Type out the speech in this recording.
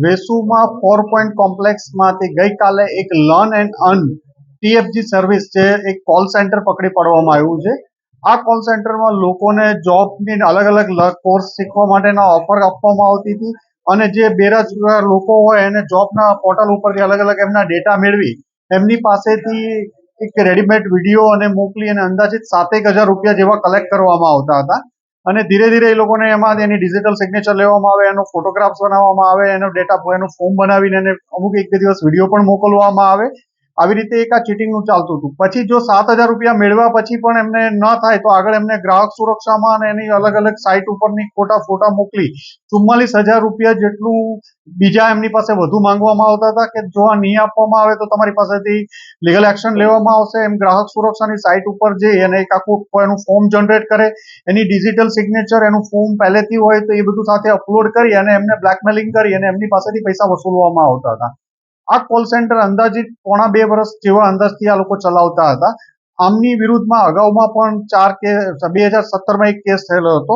વેસુમાં 4 point કોમ્પ્લેક્સમાંથી ગઈકાલે એક learn and earn TFG service જે એક કોલ સેન્ટર પકડી પાડવામાં આવ્યું છે. આ કોલ સેન્ટરમાં લોકોને જોબની અલગ અલગ કોર્સ શીખવા માટેના ઓફર આપવામાં આવતી હતી અને જે બેરોજગાર લોકો હોય એને જોબના પોર્ટલ ઉપરથી અલગ અલગ એમના ડેટા મેળવી એમની પાસેથી એક રેડીમેડ વિડીયો અને મોકલી અને અંદાજિત 7,000 રૂપિયા જેવા કલેક્ટ કરવામાં આવતા હતા. અને ધીરે ધીરે એ લોકોને એમાં એની ડિજિટલ સિગ્નેચર લેવામાં આવે, એનો ફોટોગ્રાફ્સ બનાવવામાં આવે, એનો ડેટા એનું ફોર્મ બનાવીને એને અમુક એક બે દિવસ વિડીયો પણ મોકલવામાં આવે. આવી રીતે એક આ ચીટિંગનું ચાલતું હતું. પછી જો 7,000 રૂપિયા મેળવ્યા પછી પણ એમને ન થાય તો આગળ એમને ગ્રાહક સુરક્ષામાં અને એની અલગ અલગ સાઇટ ઉપરની ખોટા ફોટા મોકલી 44,000 રૂપિયા જેટલું બીજા એમની પાસે વધુ માંગવામાં આવતા હતા કે જો આ નહીં આપવામાં આવે તો તમારી પાસેથી લીગલ એક્શન લેવામાં આવશે. એમ ગ્રાહક સુરક્ષાની સાઇટ ઉપર જઈ અને એક આખું એનું ફોર્મ જનરેટ કરે, એની ડિજિટલ સિગ્નેચર, એનું ફોર્મ પહેલેથી હોય તો એ બધું સાથે અપલોડ કરી અને એમને બ્લેકમેલિંગ કરી અને એમની પાસેથી પૈસા વસૂલવામાં આવતા હતા. આ કોલ સેન્ટર અંદાજિત પોણા 2 વર્ષ જેવા અંદાજથી આ લોકો ચલાવતા હતા. આમની વિરુદ્ધમાં અગાઉમાં પણ 4 કેસ 2017માં એક કેસ થયેલો હતો.